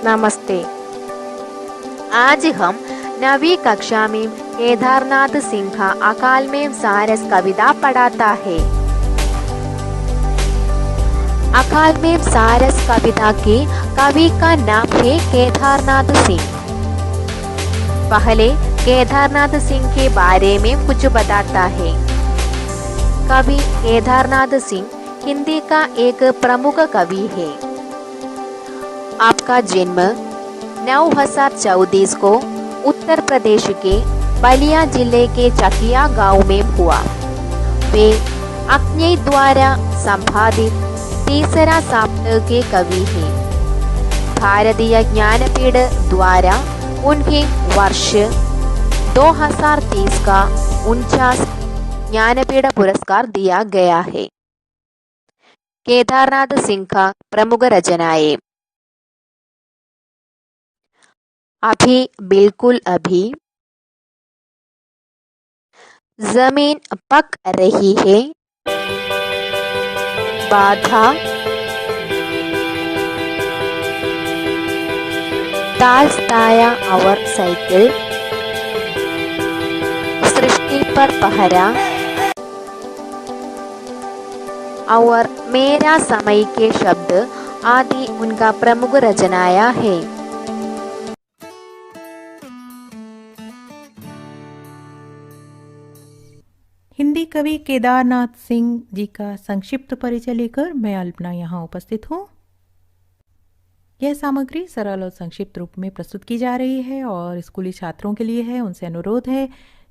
नमस्ते। आज हम 9वीं कक्षा में केदारनाथ सिंह का अकाल में सारस कविता पढ़ाता है। अकाल में सारस कविता के कवि का नाम है केदारनाथ सिंह। पहले केदारनाथ सिंह के बारे में कुछ बताता है। कवि केदारनाथ सिंह हिंदी का एक प्रमुख कवि है। आपका जन्म 9,034 को उत्तर प्रदेश के बलिया जिले के चकिया गांव में हुआ। वे अग्नि द्वारा संपादित तीसरा साप्ताहिक के कवि हैं। भारतीय ज्ञानपीठ द्वारा उन्हें वर्ष 2030 का 49 ज्ञानपीठ पुरस्कार दिया गया है। केदारनाथ सिंह का प्रमुख रचनाएं अभी बिल्कुल अभी, जमीन पक रही है, बाधा, ताया और साइकिल, सृष्टि पर पहरा और मेरा समय के शब्द आदि उनका प्रमुख रचनाएं हैं। हिंदी कवि केदारनाथ सिंह जी का संक्षिप्त परिचय लेकर मैं अल्पना यहाँ उपस्थित हूँ। यह सामग्री सरल और संक्षिप्त रूप में प्रस्तुत की जा रही है और स्कूली छात्रों के लिए है। उनसे अनुरोध है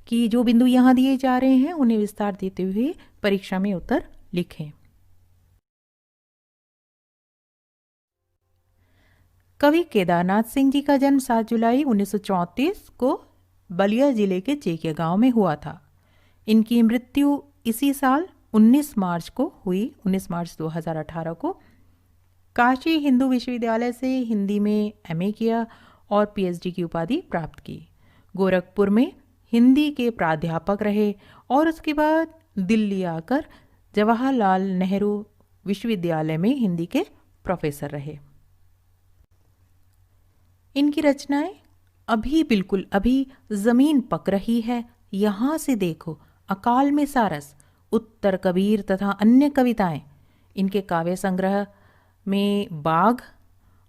कि जो बिंदु यहाँ दिए जा रहे हैं उन्हें विस्तार देते हुए परीक्षा में उत्तर लिखें। कवि केदारनाथ सिंह जी का जन्म 7 जुलाई 1934 को बलिया जिले के चेकिया गांव में हुआ था। इनकी मृत्यु इसी साल 19 मार्च को हुई। 19 मार्च 2018 को काशी हिंदू विश्वविद्यालय से हिंदी में एमए किया और पीएचडी की उपाधि प्राप्त की। गोरखपुर में हिंदी के प्राध्यापक रहे और उसके बाद दिल्ली आकर जवाहरलाल नेहरू विश्वविद्यालय में हिंदी के प्रोफेसर रहे। इनकी रचनाएं अभी बिल्कुल अभी, जमीन पक रही है, यहाँ से देखो, अकाल में सारस, उत्तर कबीर तथा अन्य कविताएं। इनके काव्य संग्रह में बाघ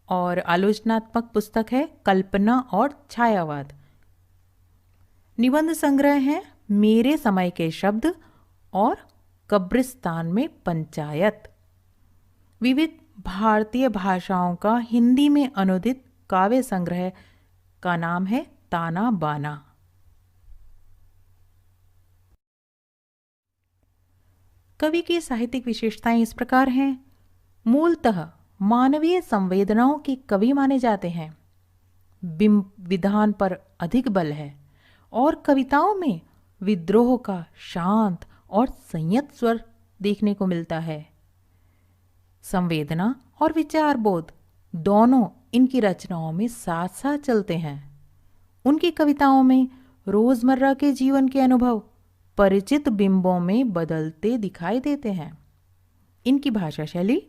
और आलोचनात्मक पुस्तक है कल्पना और छायावाद। निबंध संग्रह हैं मेरे समय के शब्द और कब्रिस्तान में पंचायत। विविध भारतीय भाषाओं का हिंदी में अनुदित काव्य संग्रह का नाम है ताना बाना। कवि की साहित्यिक विशेषताएं इस प्रकार हैं। मूलतः मानवीय संवेदनाओं के कवि माने जाते हैं। बिंब विधान पर अधिक बल है और कविताओं में विद्रोह का शांत और संयत स्वर देखने को मिलता है। संवेदना और विचार बोध दोनों इनकी रचनाओं में साथ साथ चलते हैं। उनकी कविताओं में रोजमर्रा के जीवन के अनुभव परिचित बिंबों में बदलते दिखाई देते हैं। इनकी भाषा शैली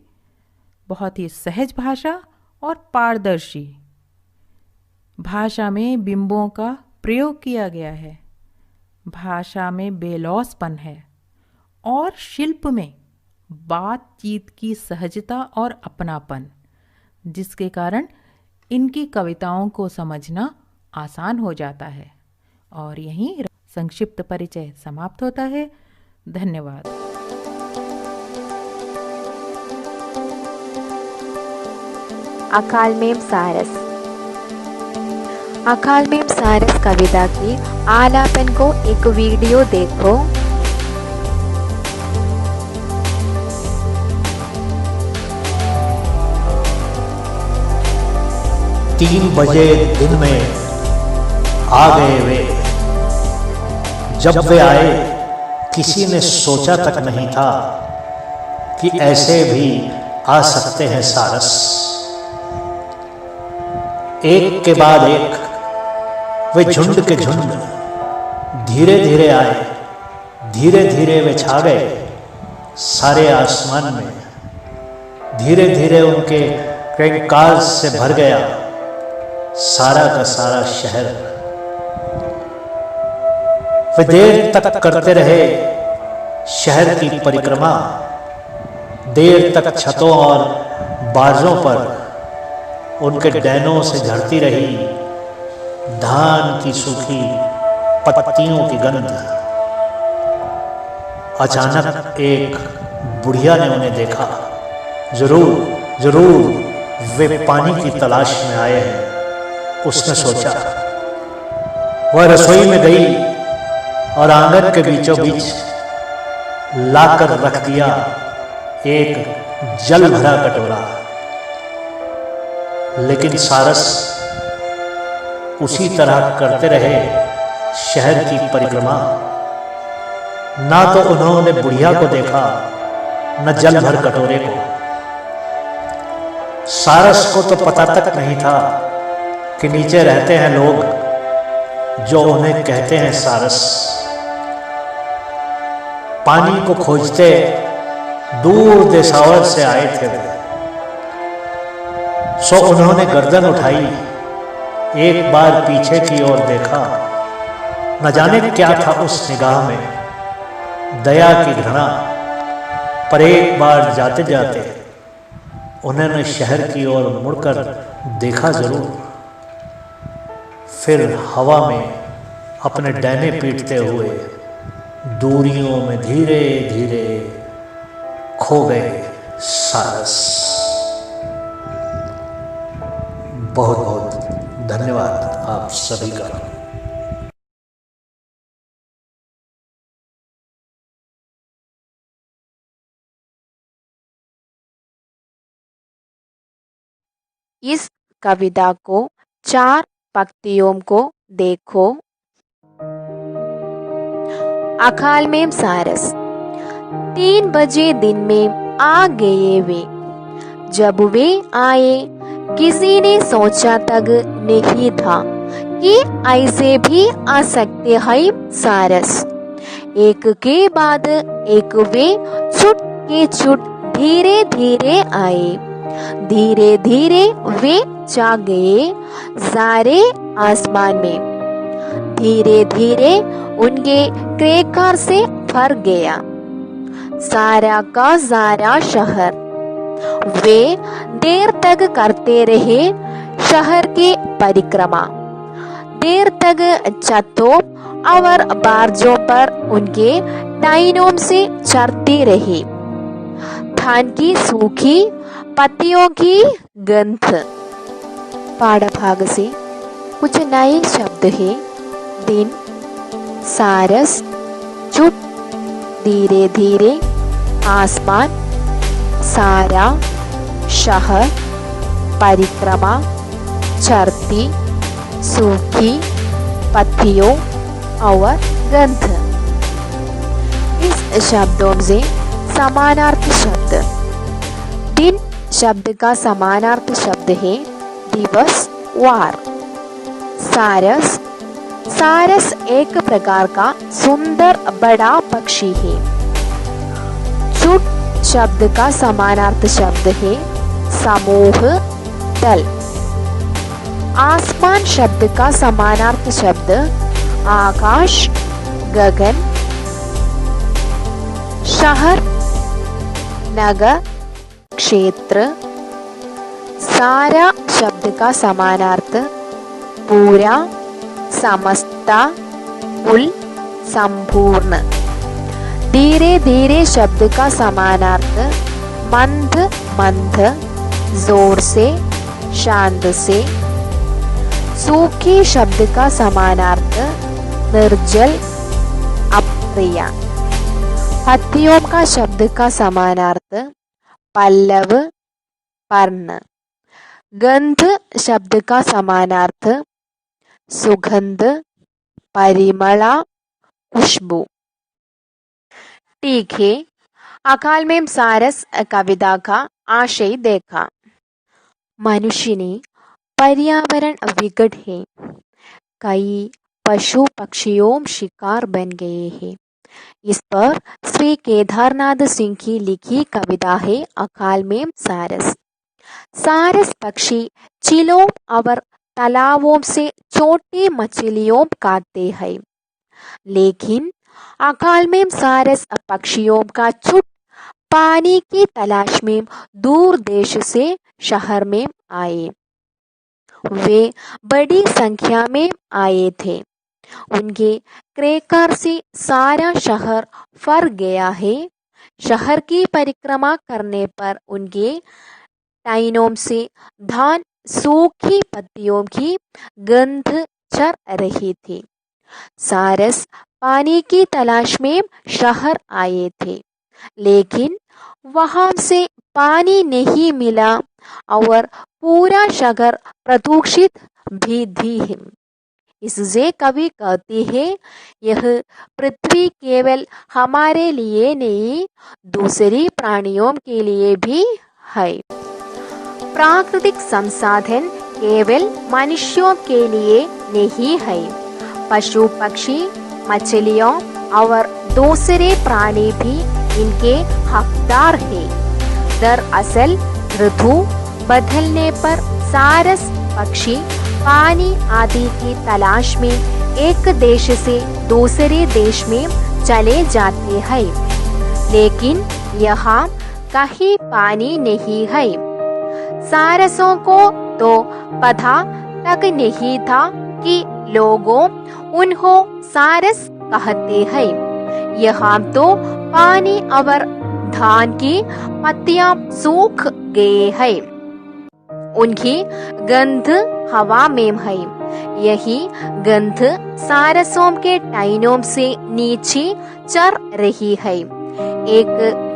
बहुत ही सहज भाषा और पारदर्शी भाषा में बिंबों का प्रयोग किया गया है। भाषा में बेलौसपन है और शिल्प में बातचीत की सहजता और अपनापन, जिसके कारण इनकी कविताओं को समझना आसान हो जाता है। और यहीं संक्षिप्त परिचय समाप्त होता है। धन्यवाद। अकाल में सारस। अकाल में सारस कविता की आलापन को एक वीडियो देखो। 3 बजे दिन में आ गए वे। जब वे आए किसी ने सोचा तक नहीं था कि ऐसे भी आ सकते हैं सारस। एक के बाद एक वे झुंड के झुंड धीरे धीरे आए, धीरे धीरे वे छा गए सारे आसमान में। धीरे धीरे उनके क्रैंकार से भर गया सारा का सारा शहर। वे देर तक करते रहे शहर की परिक्रमा। देर तक छतों और बारजों पर उनके डैनों से झड़ती रही धान की सूखी पत्तियों की गंध। अचानक एक बुढ़िया ने उन्हें देखा। जरूर जरूर वे पानी की तलाश में आए हैं, उसने सोचा। वह रसोई में गई और आंगन के बीचों बीच लाकर रख दिया एक जल भरा कटोरा। लेकिन सारस उसी तरह करते रहे शहर की परिक्रमा। ना तो उन्होंने बुढ़िया को देखा, न जल भर कटोरे को। सारस को तो पता तक नहीं था कि नीचे रहते हैं लोग जो उन्हें कहते हैं सारस। पानी को खोजते दूर देशावर से आए थे वे। सो उन्होंने गर्दन उठाई, एक बार पीछे की ओर देखा। न जाने क्या था उस निगाह में, दया की घृणा। पर एक बार जाते जाते उन्होंने शहर की ओर मुड़कर देखा जरूर। फिर हवा में अपने डैने पीटते हुए दूरियों में धीरे धीरे खो गए सारस। बहुत बहुत धन्यवाद आप सभी का। इस कविता को 4 पंक्तियों को देखो। अकाल में सारस। 3 बजे दिन में आ गए वे। जब वे आए किसी ने सोचा तक नहीं था कि ऐसे भी आ सकते हैं सारस। एक के बाद एक वे छुट के छुट धीरे धीरे आए। धीरे धीरे वे जा गए सारे आसमान में। धीरे धीरे उनके क्रेकार से भर गया सारा का सारा शहर। वे देर तक करते रहे शहर की परिक्रमा। देर तक छतों और बारजों पर उनके डाइनों से चरती रही धान की सूखी पत्तियों की गंध। पाठभाग से कुछ नए शब्द हैं। दिन, सारस, चुप, धीरे धीरे, आसमान, सारा, शहर, परिक्रमा, चरती, सूखी पत्तियों और गंध। इस शब्दों से समानार्थी शब्द। दिन शब्द का समानार्थी शब्द है दिवस, वार। सारस। सारस एक प्रकार का सुंदर बड़ा पक्षी है। चुट शब्द का समानार्थ शब्द है समूह, दल। आसमान शब्द का समानार्थ शब्द आकाश, गगन। शहर, नगर, क्षेत्र। सारा शब्द का समानार्थ पूरा, समस्ता, कुल, संपूर्ण। धीरे धीरे शब्द का समानार्थ मंद, मंद, जोर से, शांत से। सूखी शब्द का समानार्थ निर्जल, अप्रिय। पत्तियों का शब्द का समानार्थ पल्लव, पर्ण। गंध शब्द का समानार्थ सुगंध, परिमला, खुशबू। ठीक है, अकाल में सारस कविता का आशय देखा। मनुष्य ने पर्यावरण विकट है। कई पशु पक्षियों शिकार बन गए हैं। इस पर श्री केदारनाथ सिंह की लिखी कविता है अकाल में सारस। सारस पक्षी चीलों और तालाबों से छोटी मछलियों खाते हैं। लेकिन अकाल में सारस पक्षियों का झुंड पानी की तलाश में दूर देश से शहर में आए। वे बड़ी संख्या में आए थे। उनके क्रेकर से सारा शहर फर गया है। शहर की परिक्रमा करने पर उनके टाइनों से धान सूखी पत्तियों की गंध चढ़ रही थी। सारस पानी की तलाश में शहर आए थे, लेकिन वहां से पानी नहीं मिला और पूरा शहर प्रदूषित भी थी। इससे कवि कहते हैं, यह पृथ्वी केवल हमारे लिए नहीं, दूसरी प्राणियों के लिए भी है। प्राकृतिक संसाधन केवल मनुष्यों के लिए नहीं है। पशु पक्षी, मछलियों और दूसरे प्राणी भी इनके हकदार हैं। दरअसल ऋतु बदलने पर सारस पक्षी पानी आदि की तलाश में एक देश से दूसरे देश में चले जाते हैं, लेकिन यहाँ कहीं पानी नहीं है। सारसों को तो पता तक नहीं था कि लोगों उन्हों सारस कहते हैं। यहाँ तो पानी और धान की पत्तियां सूख गए हैं। उनकी गंध हवा में है। यही गंध सारसों के टाइनों से नीचे चढ़ रही है। एक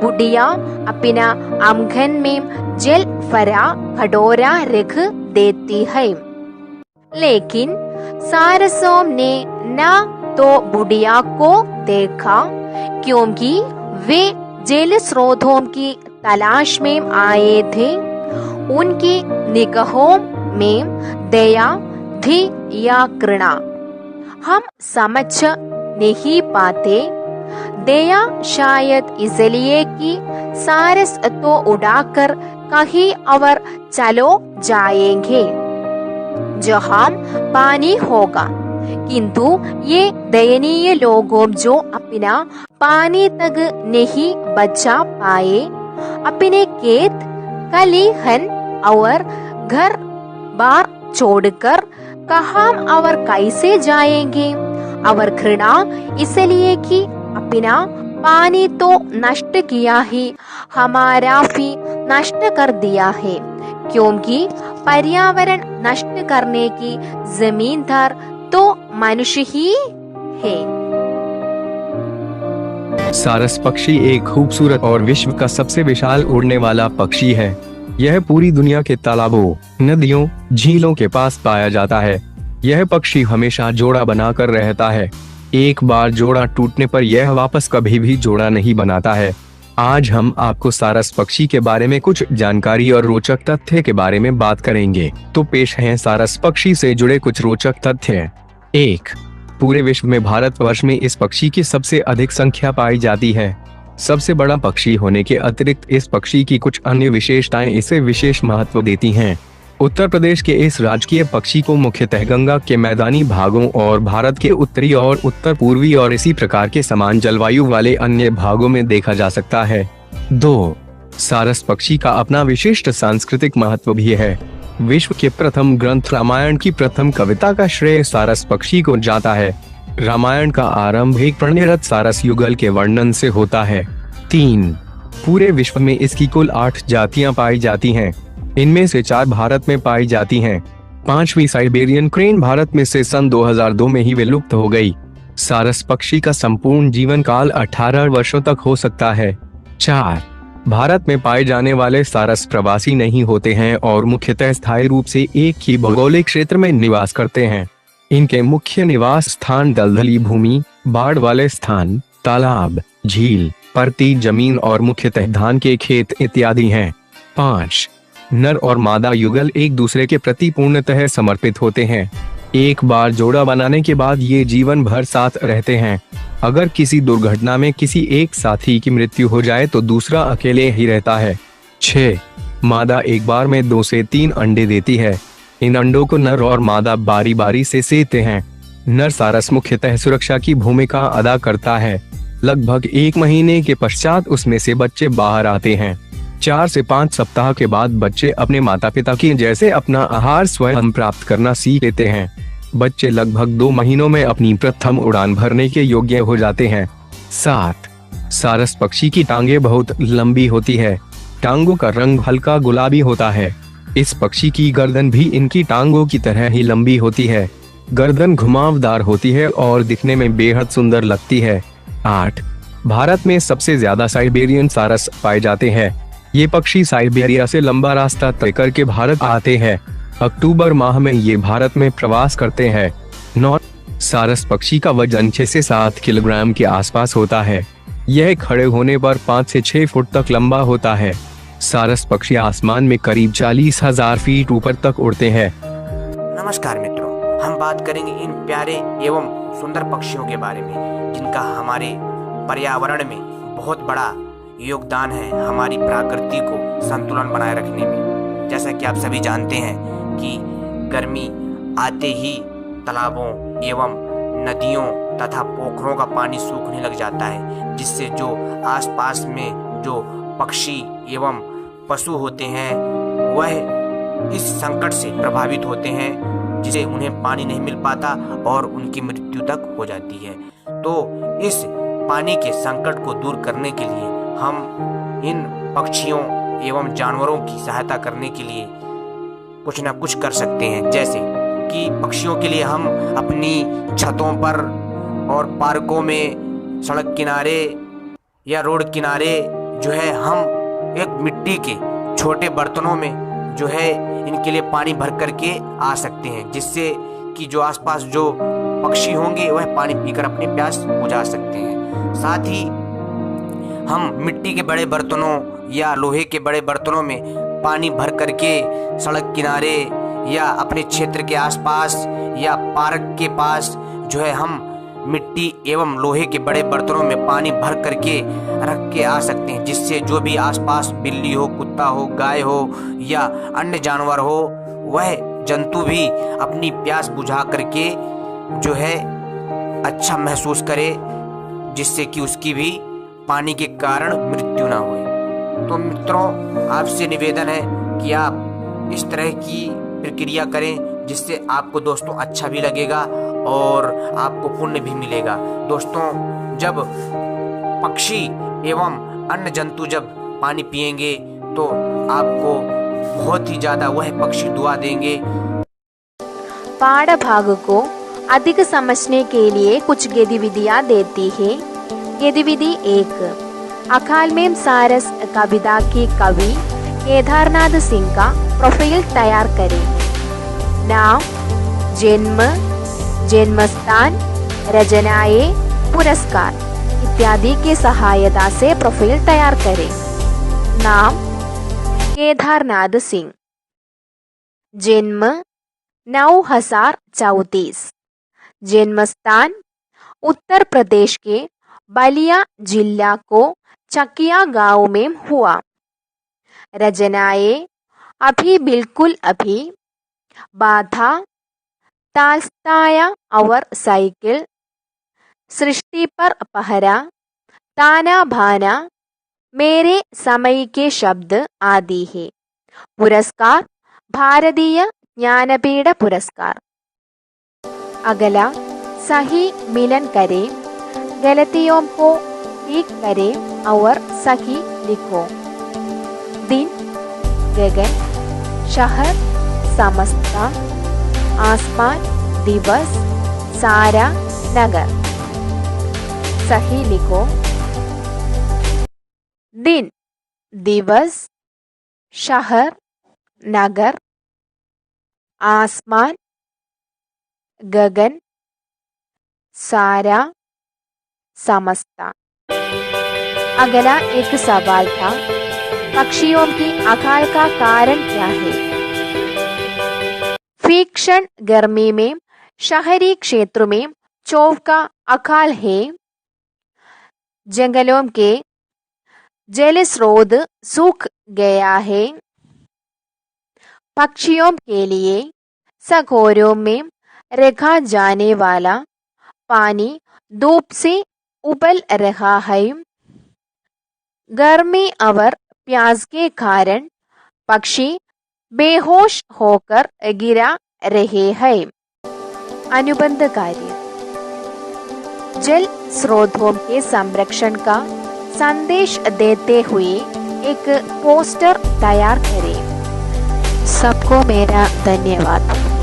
बुढ़िया अपना आंगन में जल भरा कटोरा रख देती है, लेकिन सारसों ने न तो बुढ़िया को देखा, क्योंकि वे जल स्रोतों की तलाश में आए थे। उनकी निगाहों में दया थी या घृणा, हम समझ नहीं पाते। दया शायद इसलिए कि सारस तो उड़ाकर कहीं और चलो जाएंगे जहां पानी होगा, किंतु ये दयनीय लोगों जो अपना पानी तक नहीं बचा पाए, अपने खेत खलिहान और घर बार छोड़कर कहाँ और कैसे जाएंगे। और घृणा इसलिए कि अपना पानी तो नष्ट किया ही, हमारा भी नष्ट कर दिया है, क्योंकि पर्यावरण नष्ट करने की जमींदार तो मनुष्य ही है। सारस पक्षी एक खूबसूरत और विश्व का सबसे विशाल उड़ने वाला पक्षी है। यह पूरी दुनिया के तालाबों, नदियों, झीलों के पास पाया जाता है। यह पक्षी हमेशा जोड़ा बनाकर रहता है। एक बार जोड़ा टूटने पर यह वापस कभी भी जोड़ा नहीं बनाता है। आज हम आपको सारस पक्षी के बारे में कुछ जानकारी और रोचक तथ्य के बारे में बात करेंगे। तो पेश हैं सारस पक्षी से जुड़े कुछ रोचक तथ्य। 1. पूरे विश्व में भारतवर्ष में इस पक्षी की सबसे अधिक संख्या पाई जाती है। सबसे बड़ा पक्षी होने के अतिरिक्त इस पक्षी की कुछ अन्य विशेषताएं इसे विशेष महत्व देती हैं। उत्तर प्रदेश के इस राजकीय पक्षी को मुख्यतः गंगा के मैदानी भागों और भारत के उत्तरी और उत्तर पूर्वी और इसी प्रकार के समान जलवायु वाले अन्य भागों में देखा जा सकता है। 2. सारस पक्षी का अपना विशिष्ट सांस्कृतिक महत्व भी है। विश्व के प्रथम ग्रंथ रामायण की प्रथम कविता का श्रेय सारस पक्षी को जाता है। रामायण का आरंभ एक प्रणयरत सारस युगल के वर्णन से होता है। 3. पूरे विश्व में इसकी कुल 8 जातियां पाई जाती हैं। इनमें से 4 भारत में पाई जाती हैं। 5वीं साइबेरियन क्रेन भारत में से सन 2002 में ही विलुप्त हो गई। सारस पक्षी का संपूर्ण जीवन काल 18 वर्षों तक हो सकता है। 4. भारत में पाए जाने वाले सारस प्रवासी नहीं होते हैं और मुख्यतः स्थायी रूप से एक ही भौगोलिक क्षेत्र में निवास करते हैं। इनके मुख्य निवास स्थान दलदली भूमि, बाढ़ वाले स्थान, तालाब, झील, परती जमीन और मुख्यतः धान के खेत इत्यादि हैं। 5. नर और मादा युगल एक दूसरे के प्रति पूर्णतः समर्पित होते हैं। एक बार जोड़ा बनाने के बाद ये जीवन भर साथ रहते हैं। अगर किसी दुर्घटना में किसी एक साथी की मृत्यु हो जाए तो दूसरा अकेले ही रहता है। 6. मादा एक बार में 2 से 3 अंडे देती है। इन अंडों को नर और मादा बारी बारी से सेते हैं। नर सारस मुख्यतः सुरक्षा की भूमिका अदा करता है। लगभग 1 महीने के पश्चात उसमें से बच्चे बाहर आते हैं। 4 से 5 सप्ताह के बाद बच्चे अपने माता पिता की जैसे अपना आहार स्वयं प्राप्त करना सीख लेते हैं। बच्चे लगभग 2 महीनों में अपनी प्रथम उड़ान भरने के योग्य हो जाते हैं। 7. सारस पक्षी की टांगे बहुत लंबी होती है। टांगों का रंग हल्का गुलाबी होता है। इस पक्षी की गर्दन भी इनकी टांगों की तरह ही लंबी होती है। गर्दन घुमावदार होती है और दिखने में बेहद सुंदर लगती है। 8. भारत में सबसे ज्यादा साइबेरियन सारस पाए जाते हैं। ये पक्षी साइबेरिया से लंबा रास्ता तय करके भारत आते हैं। अक्टूबर माह में ये भारत में प्रवास करते हैं। 9. सारस पक्षी का वजन 6 से 7 किलोग्राम के आसपास होता है। यह खड़े होने पर 5 से 6 फुट तक लंबा होता है। सारस पक्षी आसमान में करीब 40,000 फीट ऊपर तक उड़ते हैं। नमस्कार मित्रों, हम बात करेंगे इन प्यारे एवं सुंदर पक्षियों के बारे में जिनका हमारे पर्यावरण में बहुत बड़ा योगदान है हमारी प्रकृति को संतुलन बनाए रखने में। जैसा कि आप सभी जानते हैं कि गर्मी आते ही तालाबों एवं नदियों तथा पोखरों का पानी सूखने लग जाता है, जिससे जो आसपास में जो पक्षी एवं पशु होते हैं वह इस संकट से प्रभावित होते हैं, जिसे उन्हें पानी नहीं मिल पाता और उनकी मृत्यु तक हो जाती है। तो इस पानी के संकट को दूर करने के लिए हम इन पक्षियों एवं जानवरों की सहायता करने के लिए कुछ न कुछ कर सकते हैं। जैसे कि पक्षियों के लिए हम अपनी छतों पर और पार्कों में, सड़क किनारे या रोड किनारे जो है हम एक मिट्टी के छोटे बर्तनों में जो है इनके लिए पानी भर करके आ सकते हैं, जिससे कि जो आसपास जो पक्षी होंगे वह पानी पीकर अपनी प्यास बुझा सकते हैं। साथ ही हम मिट्टी के बड़े बर्तनों या लोहे के बड़े बर्तनों में पानी भर करके सड़क किनारे या अपने क्षेत्र के आसपास या पार्क के पास जो है हम मिट्टी एवं लोहे के बड़े बर्तनों में पानी भर करके रख के आ सकते हैं, जिससे जो भी आसपास बिल्ली हो, कुत्ता हो, गाय हो या अन्य जानवर हो, वह जंतु भी अपनी प्यास बुझा करके जो है अच्छा महसूस करे, जिससे कि उसकी भी पानी के कारण मृत्यु ना हो। तो मित्रों, आपसे निवेदन है कि आप इस तरह की प्रक्रिया करें, जिससे आपको दोस्तों अच्छा भी लगेगा और आपको पुण्य भी मिलेगा। दोस्तों, जब पक्षी एवं अन्य जंतु जब पानी पिएंगे तो आपको बहुत ही ज्यादा वह पक्षी दुआ देंगे। पाठ भाग को अधिक समझने के लिए कुछ गतिविधियां देती है। गतिविधि 1, अकालमेम सारस कविता के कवि केदारनाथ सिंह का प्रोफाइल तैयार करें। नाम, जन्म, जन्मस्थान, रचनाएं, पुरस्कार इत्यादि के सहायता से प्रोफाइल तैयार करें। नाम, केदारनाथ सिंह। जन्म 9034। जन्मस्थान उत्तर प्रदेश के बलिया जिला को चकिया गांव में हुआ। रचनाएं, अभी बिल्कुल अभी, बाधा, तालस्ताया और साइकिल, सृष्टि पर पहरा, ताना भाना, मेरे समय के शब्द आदि है। पुरस्कार, भारतीय ज्ञानपीठ पुरस्कार। अगला, सही मिलन करें, गलतियों को ठीक करें और सही लिखो। दिन, गगन, शहर, समस्ता, आसमान, दिवस, सारा, नगर। सही लिखो। दिन, दिवस, शहर, नगर, आसमान, गगन, सारा, समस्ता। अगला एक सवाल था, पक्षियों की अकाल का कारण क्या है? भीषण गर्मी में शहरी क्षेत्र में चौव का अकाल है। जंगलों के जल स्रोत सूख गया है। पक्षियों के लिए सघोरों में रखा जाने वाला पानी धूप से उबल रहा है। गर्मी और प्यास के कारण पक्षी बेहोश होकर गिरा रहे हैं। अनुबंध कार्य। जल स्रोतों के संरक्षण का संदेश देते हुए एक पोस्टर तैयार करें। सबको मेरा धन्यवाद।